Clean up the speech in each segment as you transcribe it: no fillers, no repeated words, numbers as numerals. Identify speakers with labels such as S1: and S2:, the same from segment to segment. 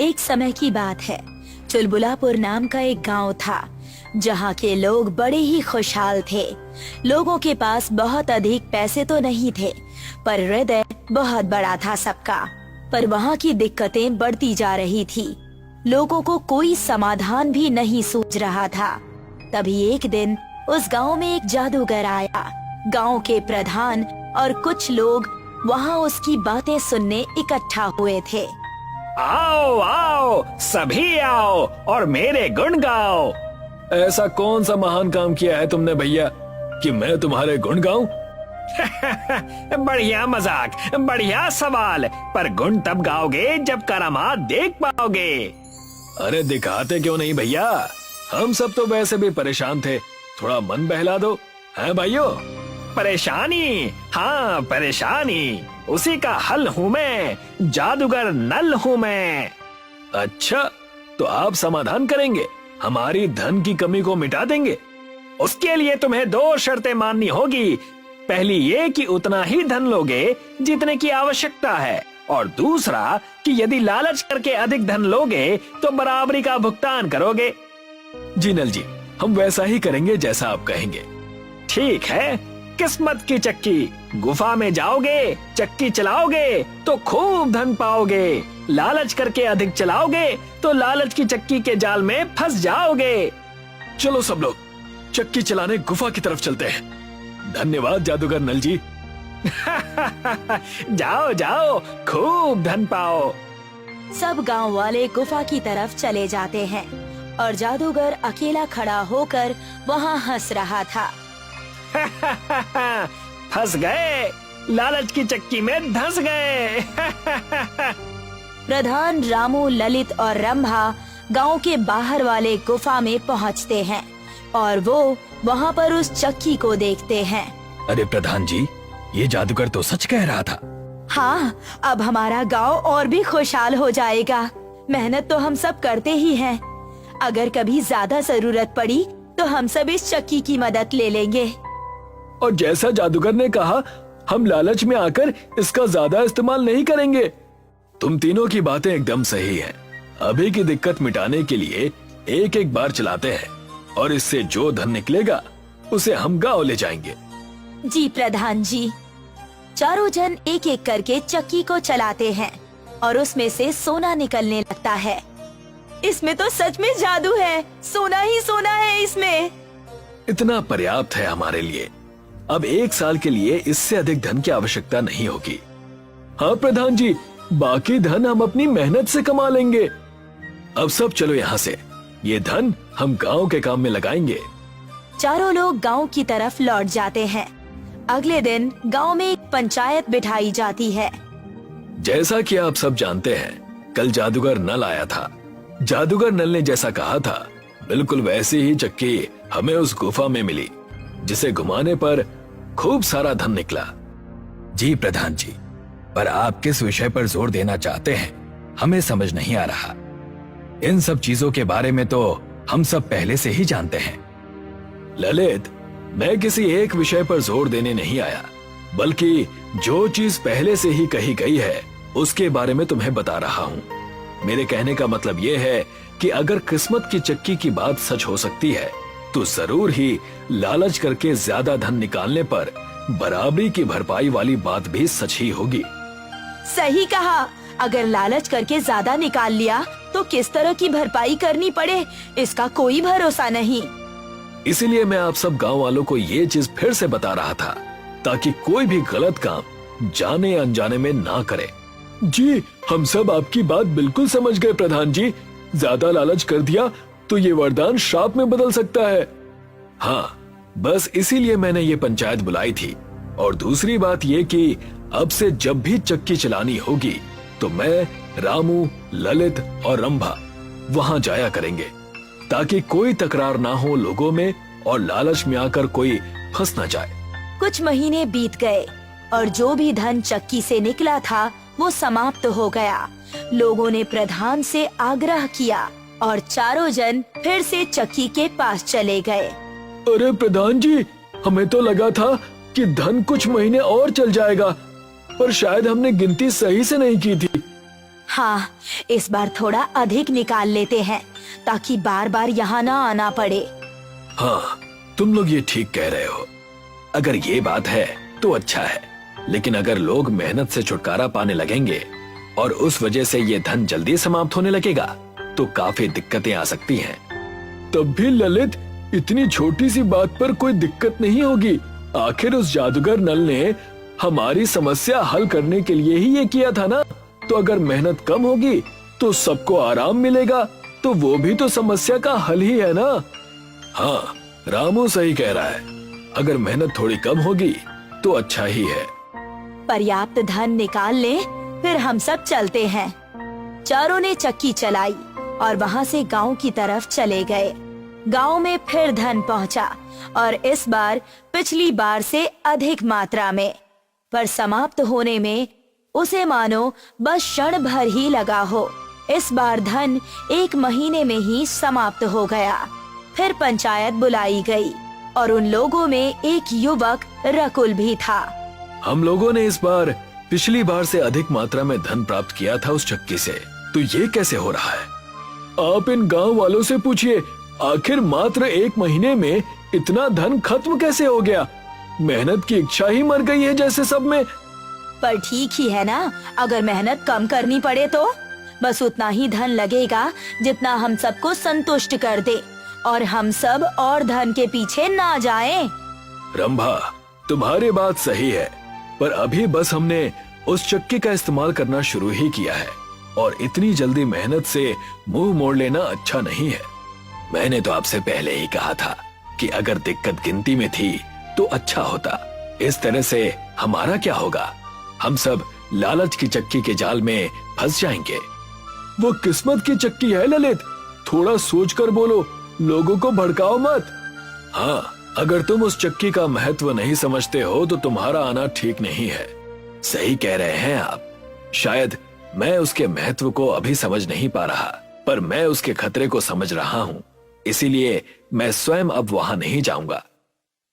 S1: एक समय की बात है। चुलबुलापुर नाम का एक गांव था, जहां के लोग बड़े ही खुशहाल थे। लोगों के पास बहुत अधिक पैसे तो नहीं थे, पर हृदय बहुत बड़ा था सबका। पर वहां की दिक्कतें बढ़ती जा रही थी। लोगों को कोई समाधान भी नहीं सूझ रहा था। तभी एक दिन उस गांव में एक जादूगर आया। गांव के प्रधान और कुछ लोग वहां उसकी बातें सुनने इकट्ठा हुए थे।
S2: आओ आओ, सभी आओ और मेरे गुण गाओ।
S3: ऐसा कौन सा महान काम किया है तुमने भैया कि मैं तुम्हारे गुण गाऊं?
S2: बढ़िया मजाक, बढ़िया सवाल, पर गुण तब गाओगे जब करामात देख पाओगे।
S3: अरे दिखाते क्यों नहीं भैया? हम सब तो वैसे भी परेशान थे, थोड़ा मन बहला दो, हैं भाइयों?
S2: परेशानी? हाँ परेशानी, उसी का हल हूँ मैं, जादूगर नल हूँ मैं।
S3: अच्छा, तो आप समाधान करेंगे, हमारी धन की कमी को मिटा देंगे?
S2: उसके लिए तुम्हें दो शर्तें माननी होगी। पहली ये कि उतना ही धन लोगे जितने की आवश्यकता है, और दूसरा कि यदि लालच करके अधिक धन लोगे तो बराबरी का भुगतान करोगे।
S3: जी नल जी, हम वैसा ही करेंगे जैसा आप कहेंगे।
S2: ठीक है, किस्मत की चक्की, गुफा में जाओगे, चक्की चलाओगे तो खूब धन पाओगे। लालच करके अधिक चलाओगे तो लालच की चक्की के जाल में फंस जाओगे।
S3: चलो सब लोग चक्की चलाने गुफा की तरफ चलते हैं। धन्यवाद जादूगर नल जी।
S2: जाओ जाओ, खूब धन पाओ।
S1: सब गांव वाले गुफा की तरफ चले जाते हैं और जादूगर अकेला खड़ा होकर वहां हंस रहा था।
S2: फंस गए, लालच की चक्की में धंस गए।
S1: प्रधान रामू, ललित और रंभा गांव के बाहर वाले गुफा में पहुंचते हैं और वो वहां पर उस चक्की को देखते हैं।
S3: अरे प्रधान जी, ये जादूगर तो सच कह रहा था।
S1: हाँ, अब हमारा गांव और भी खुशहाल हो जाएगा। मेहनत तो हम सब करते ही हैं। अगर कभी ज्यादा जरूरत पड़ी तो हम सब इस चक्की की मदद ले लेंगे।
S3: और जैसा जादूगर ने कहा, हम लालच में आकर इसका ज्यादा इस्तेमाल नहीं करेंगे। तुम तीनों की बातें एकदम सही हैं। अभी की दिक्कत मिटाने के लिए एक एक बार चलाते हैं और इससे जो धन निकलेगा उसे हम गांव ले जाएंगे।
S1: जी प्रधान जी। चारों जन एक एक करके चक्की को चलाते हैं और उसमें से सोना निकलने लगता है। इसमें तो सच में जादू है, सोना ही सोना है इसमें।
S3: इतना पर्याप्त है हमारे लिए। अब एक साल के लिए इससे अधिक धन की आवश्यकता नहीं होगी। हाँ प्रधान जी, बाकी धन हम अपनी मेहनत से कमा लेंगे। अब सब चलो यहाँ से, ये धन हम गांव के काम में लगाएंगे।
S1: चारों लोग गांव की तरफ लौट जाते हैं। अगले दिन गांव में एक पंचायत बिठाई जाती है।
S3: जैसा कि आप सब जानते हैं, कल जादूगर नल आया था। जादूगर नल ने जैसा कहा था, बिल्कुल वैसी ही चक्की हमें उस गुफा में मिली, जिसे घुमाने पर खूब सारा धन निकला। जी प्रधान जी, पर आप किस विषय पर जोर देना चाहते हैं, हमें समझ नहीं आ रहा। इन सब चीजों के बारे में तो हम सब पहले से ही जानते हैं। ललित, मैं किसी एक विषय पर जोर देने नहीं आया, बल्कि जो चीज पहले से ही कही गई है उसके बारे में तुम्हें बता रहा हूँ। मेरे कहने का मतलब यह है कि अगर किस्मत की चक्की की बात सच हो सकती है तो जरूर ही लालच करके ज्यादा धन निकालने पर बराबरी की भरपाई वाली बात भी सच ही होगी।
S1: सही कहा। अगर लालच करके ज्यादा निकाल लिया तो किस तरह की भरपाई करनी पड़े, इसका कोई भरोसा नहीं।
S3: इसीलिए मैं आप सब गांव वालों को ये चीज फिर से बता रहा था, ताकि कोई भी गलत काम जाने अनजाने में ना करे। जी, हम सब आपकी बात बिल्कुल समझ गए प्रधान जी। ज्यादा लालच कर दिया तो ये वरदान श्राप में बदल सकता है। हाँ, बस इसीलिए मैंने ये पंचायत बुलाई थी। और दूसरी बात ये कि अब से जब भी चक्की चलानी होगी तो मैं, रामू, ललित और रंभा वहां जाया करेंगे, ताकि कोई तकरार ना हो लोगों में और लालच में आकर कोई फंस ना जाए।
S1: कुछ महीने बीत गए और जो भी धन चक्की से निकला था वो समाप्त हो गया। लोगों ने प्रधान से आग्रह किया और चारों जन फिर से चक्की के पास चले गए।
S3: अरे प्रधान जी, हमें तो लगा था कि धन कुछ महीने और चल जाएगा, पर शायद हमने गिनती सही से नहीं की थी।
S1: हाँ, इस बार थोड़ा अधिक निकाल लेते हैं ताकि बार बार यहाँ ना आना पड़े।
S3: हाँ, तुम लोग ये ठीक कह रहे हो। अगर ये बात है तो अच्छा है, लेकिन अगर लोग मेहनत से छुटकारा पाने लगेंगे और उस वजह से ये धन जल्दी समाप्त होने लगेगा तो काफी दिक्कतें आ सकती हैं। तब भी ललित, इतनी छोटी सी बात पर कोई दिक्कत नहीं होगी। आखिर उस जादूगर नल ने हमारी समस्या हल करने के लिए ही ये किया था ना। तो अगर मेहनत कम होगी तो सबको आराम मिलेगा, तो वो भी तो समस्या का हल ही है ना। हाँ, रामू सही कह रहा है। अगर मेहनत थोड़ी कम होगी तो अच्छा ही है।
S1: पर्याप्त धन निकाल ले, फिर हम सब चलते हैं। चारों ने चक्की चलाई और वहाँ से गांव की तरफ चले गए। गांव में फिर धन पहुँचा और इस बार पिछली बार से अधिक मात्रा में, पर समाप्त होने में उसे मानो बस क्षण भर ही लगा हो। इस बार धन 1 महीने में ही समाप्त हो गया। फिर पंचायत बुलाई गई और उन लोगों में एक युवक रकुल भी था।
S3: हम लोगों ने इस बार पिछली बार से अधिक मात्रा में धन प्राप्त किया था उस चक्की से, तो ये कैसे हो रहा है? आप इन गांव वालों से पूछिए, आखिर मात्र 1 महीने में इतना धन खत्म कैसे हो गया? मेहनत की इच्छा ही मर गई है जैसे सब में।
S1: पर ठीक ही है ना, अगर मेहनत कम करनी पड़े तो बस उतना ही धन लगेगा जितना हम सबको संतुष्ट कर दे और हम सब और धन के पीछे ना जाएं।
S3: रंभा, तुम्हारी बात सही है, पर अभी बस हमने उस चक्की का इस्तेमाल करना शुरू ही किया है और इतनी जल्दी मेहनत से मुंह मोड़ लेना अच्छा नहीं है। मैंने तो आपसे पहले ही कहा था कि अगर दिक्कत गिनती में थी तो अच्छा होता। इस तरह से हमारा क्या होगा? हम सब लालच की चक्की के जाल में फंस जाएंगे। वो किस्मत की चक्की है ललित, थोड़ा सोचकर बोलो, लोगों को भड़काओ मत। हाँ, अगर तुम उस चक्की का महत्व नहीं समझते हो तो तुम्हारा आना ठीक नहीं है। सही कह रहे हैं आप। शायद मैं उसके महत्व को अभी समझ नहीं पा रहा, पर मैं उसके खतरे को समझ रहा हूँ, इसीलिए मैं स्वयं अब वहाँ नहीं जाऊंगा।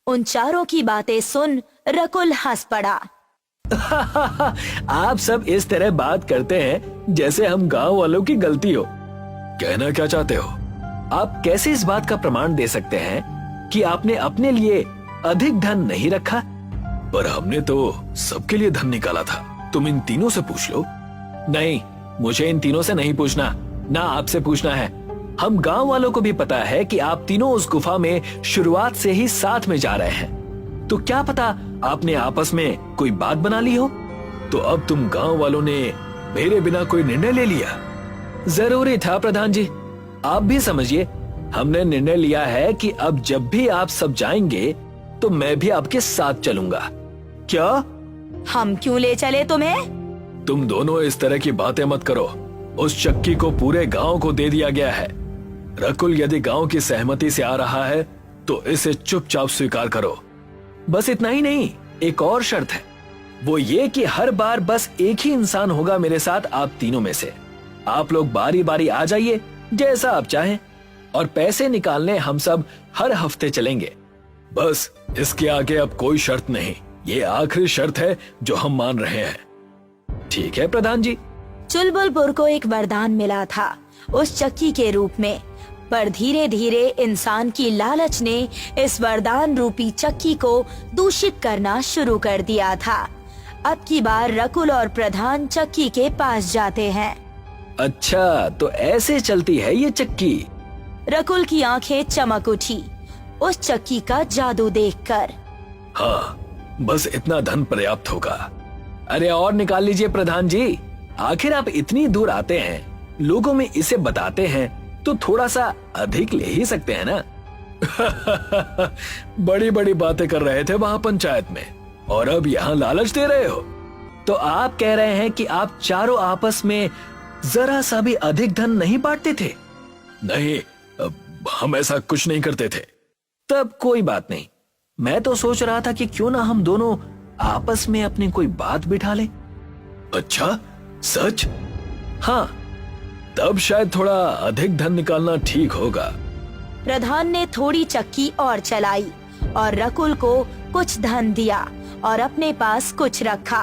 S1: उन चारों की बातें सुन रकुल हंस पड़ा।
S2: आप सब इस तरह बात करते हैं जैसे हम गांव वालों की गलती हो।
S3: कहना क्या चाहते हो?
S2: आप कैसे इस बात का प्रमाण दे सकते हैं कि आपने अपने लिए अधिक धन नहीं रखा?
S3: पर हमने तो सबके लिए धन निकाला था। तुम इन तीनों से पूछ लो।
S2: नहीं, मुझे इन तीनों से नहीं पूछना, ना आपसे पूछना है। हम गांव वालों को भी पता है कि आप तीनों उस गुफा में शुरुआत से ही साथ में जा रहे हैं। तो क्या पता आपने आपस में कोई बात बना ली हो?
S3: तो अब तुम गांव वालों ने मेरे बिना कोई निर्णय ले लिया?
S2: जरूरी था प्रधान जी, आप भी समझिए। हमने निर्णय लिया है कि अब जब भी आप सब जाएंगे तो मैं भी आपके साथ चलूंगा। क्या?
S1: हम क्यों ले चले तुम्हें?
S3: तुम दोनों इस तरह की बातें मत करो। उस चक्की को पूरे गांव को दे दिया गया है। रकुल यदि गांव की सहमति से आ रहा है तो इसे चुपचाप स्वीकार करो।
S2: बस इतना ही नहीं, एक और शर्त है। वो ये कि हर बार बस एक ही इंसान होगा मेरे साथ आप तीनों में से। आप लोग बारी बारी आ जाइए जैसा आप चाहें, और पैसे निकालने हम सब हर हफ्ते चलेंगे।
S3: बस इसके आगे अब कोई शर्त नहीं। ये आखिरी शर्त है जो हम मान रहे हैं।
S2: ठीक है प्रधान जी।
S1: चुलबुलपुर को एक वरदान मिला था उस चक्की के रूप में, पर धीरे धीरे इंसान की लालच ने इस वरदान रूपी चक्की को दूषित करना शुरू कर दिया था। अब की बार रकुल और प्रधान चक्की के पास जाते हैं।
S2: अच्छा, तो ऐसे चलती है ये चक्की?
S1: रकुल की आंखें चमक उठी उस चक्की का जादू देखकर।
S3: हाँ, बस इतना धन पर्याप्त होगा।
S2: अरे और निकाल लीजिए प्रधान जी। आखिर आप इतनी दूर आते हैं, लोगों में इसे बताते हैं, तो थोड़ा सा अधिक ले ही सकते हैं ना।
S3: बड़ी बड़ी बातें कर रहे थे वहाँ पंचायत में, और अब यहाँ लालच दे रहे हो।
S2: तो आप कह रहे हैं कि आप चारों आपस में जरा सा भी अधिक धन नहीं बांटते थे?
S3: नहीं, हम ऐसा कुछ नहीं करते थे।
S2: तब कोई बात नहीं। मैं तो सोच रहा था कि क्यों ना हम दोनों आपस में अपनी कोई बात बिठा लें।
S3: अच्छा, सच?
S2: हाँ,
S3: तब शायद थोड़ा अधिक धन निकालना ठीक होगा।
S1: प्रधान ने थोड़ी चक्की और चलाई और रकुल को कुछ धन दिया और अपने पास कुछ रखा।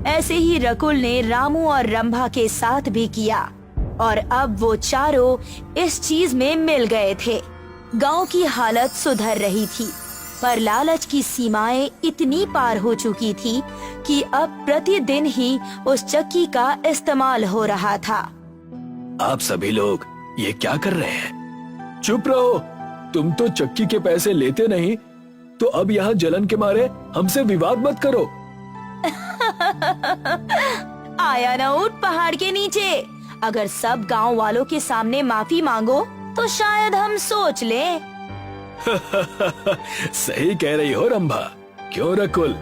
S1: ऐसे ही रकुल ने रामू और रंभा के साथ भी किया और अब वो चारों इस चीज में मिल गए थे। गांव की हालत सुधर रही थी, पर लालच की सीमाएं इतनी पार हो चुकी थी कि अब प्रतिदिन ही उस चक्की का इस्तेमाल हो रहा था।
S3: आप सभी लोग ये क्या कर रहे हैं? चुप रहो, तुम तो चक्की के पैसे लेते नहीं, तो अब यहाँ जलन के मारे हमसे विवाद मत करो।
S1: आया ना ऊंट पहाड़ के नीचे, अगर सब गांव वालों के सामने माफी मांगो तो शायद हम सोच लें।
S3: सही कह रही हो रंभा, क्यों रकुल?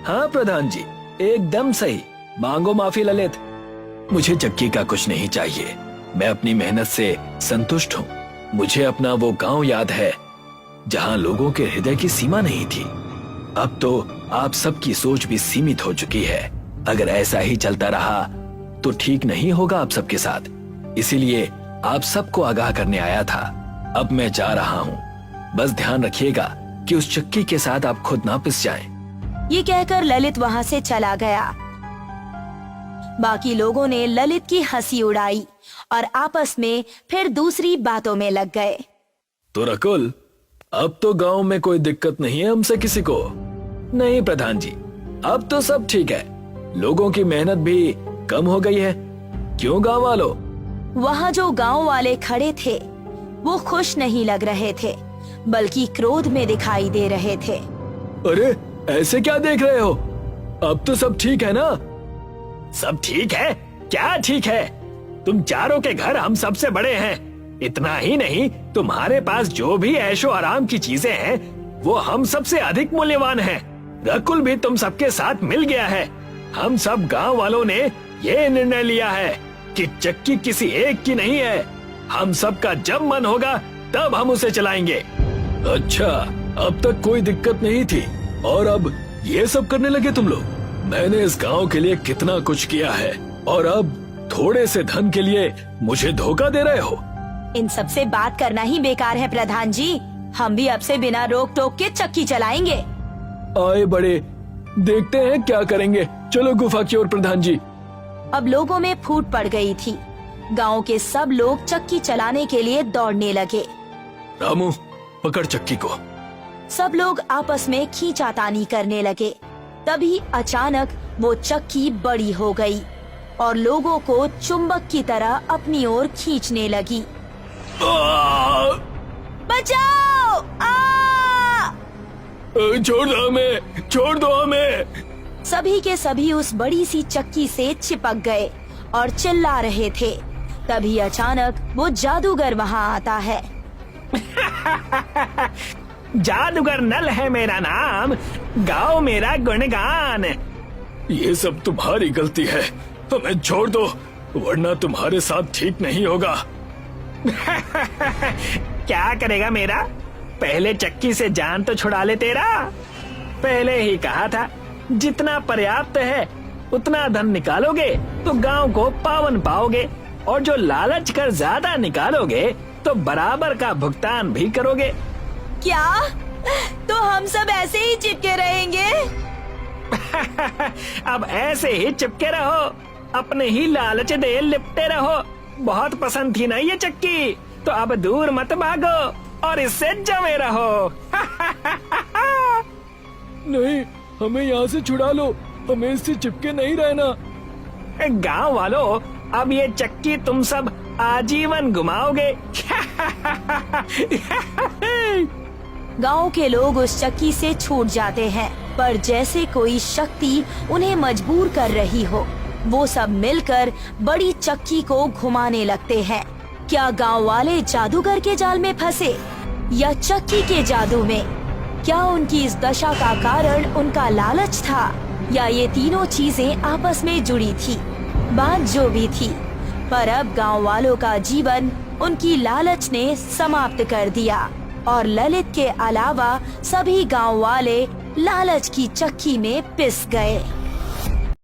S2: हाँ प्रधान जी, एकदम सही, मांगो माफी ललित।
S3: मुझे चक्की का कुछ नहीं चाहिए, मैं अपनी मेहनत से संतुष्ट हूँ। मुझे अपना वो गांव याद है जहाँ लोगों के हृदय की सीमा नहीं थी। अब तो आप सबकी सोच भी सीमित हो चुकी है। अगर ऐसा ही चलता रहा तो ठीक नहीं होगा आप सबके साथ, इसीलिए आप सबको आगाह करने आया था। अब मैं जा रहा हूँ, बस ध्यान रखिएगा कि उस चक्की के साथ आप खुद ना पिस जाएं।
S1: ये कहकर ललित वहाँ से चला गया। बाकी लोगों ने ललित की हंसी उड़ाई और आपस में फिर दूसरी बातों में लग गए।
S3: तो रकुल, अब तो गांव में कोई दिक्कत नहीं है हमसे किसी को?
S2: नहीं प्रधान जी, अब तो सब ठीक है, लोगों की मेहनत भी कम हो गई है। क्यों गांव वालों?
S1: वहाँ जो गांव वाले खड़े थे वो खुश नहीं लग रहे थे, बल्कि क्रोध में दिखाई दे रहे थे।
S3: अरे ऐसे क्या देख रहे हो? अब तो सब ठीक है ना?
S2: सब ठीक है? क्या ठीक है? तुम चारों के घर हम सबसे बड़े हैं। इतना ही नहीं, तुम्हारे पास जो भी ऐशो आराम की चीजें हैं वो हम सबसे अधिक मूल्यवान हैं। रकुल भी तुम सबके साथ मिल गया है। हम सब गांव वालों ने ये निर्णय लिया है कि चक्की किसी एक की नहीं है। हम सबका जब मन होगा तब हम उसे चलाएंगे।
S3: अच्छा, अब तक कोई दिक्कत नहीं थी और अब ये सब करने लगे तुम लोग? मैंने इस गांव के लिए कितना कुछ किया है और अब थोड़े से धन के लिए मुझे धोखा दे रहे हो?
S1: इन सब से बात करना ही बेकार है प्रधान जी। हम भी अब से बिना रोक टोक के चक्की चलाएंगे।
S3: आए बड़े, देखते हैं क्या करेंगे। चलो गुफा की ओर प्रधान जी।
S1: अब लोगों में फूट पड़ गई थी। गांव के सब लोग चक्की चलाने के लिए दौड़ने लगे।
S3: रामू, पकड़ चक्की को।
S1: सब लोग आपस में खींचातानी करने लगे। तभी अचानक वो चक्की बड़ी हो गई और लोगों को चुंबक की तरह अपनी ओर खींचने लगी। बचाओ!
S3: छोड़ दो हमें, छोड़ दो हमें।
S1: सभी के सभी उस बड़ी सी चक्की से चिपक गए और चिल्ला रहे थे। तभी अचानक वो जादूगर वहाँ आता है।
S2: जादूगर नल है मेरा नाम, गाओ मेरा गुणगान।
S3: ये सब तुम्हारी गलती है, हमें छोड़ दो वरना तुम्हारे साथ ठीक नहीं होगा।
S2: क्या करेगा मेरा? पहले चक्की से जान तो छुड़ा ले तेरा। पहले ही कहा था, जितना पर्याप्त है उतना धन निकालोगे तो गांव को पावन पाओगे, और जो लालच कर ज्यादा निकालोगे तो बराबर का भुगतान भी करोगे।
S1: क्या? तो हम सब ऐसे ही चिपके रहेंगे?
S2: अब ऐसे ही चिपके रहो, अपने ही लालच दे लिपटे रहो। बहुत पसंद थी ना ये चक्की, तो अब दूर मत भागो और इससे जमे रहो।
S3: नहीं, हमें यहाँ से छुड़ा लो, हमें इससे चिपके नहीं रहना।
S2: गांव वालों, अब ये चक्की तुम सब आजीवन घुमाओगे।
S1: गांव के लोग उस चक्की से छूट जाते हैं, पर जैसे कोई शक्ति उन्हें मजबूर कर रही हो, वो सब मिलकर बड़ी चक्की को घुमाने लगते हैं। क्या गांव वाले जादूगर के जाल में फंसे या चक्की के जादू में? क्या उनकी इस दशा का कारण उनका लालच था या ये तीनों चीजें आपस में जुड़ी थी? बात जो भी थी, पर अब गांव वालों का जीवन उनकी लालच ने समाप्त कर दिया और ललित के अलावा सभी गांव वाले लालच की चक्की में पिस गए।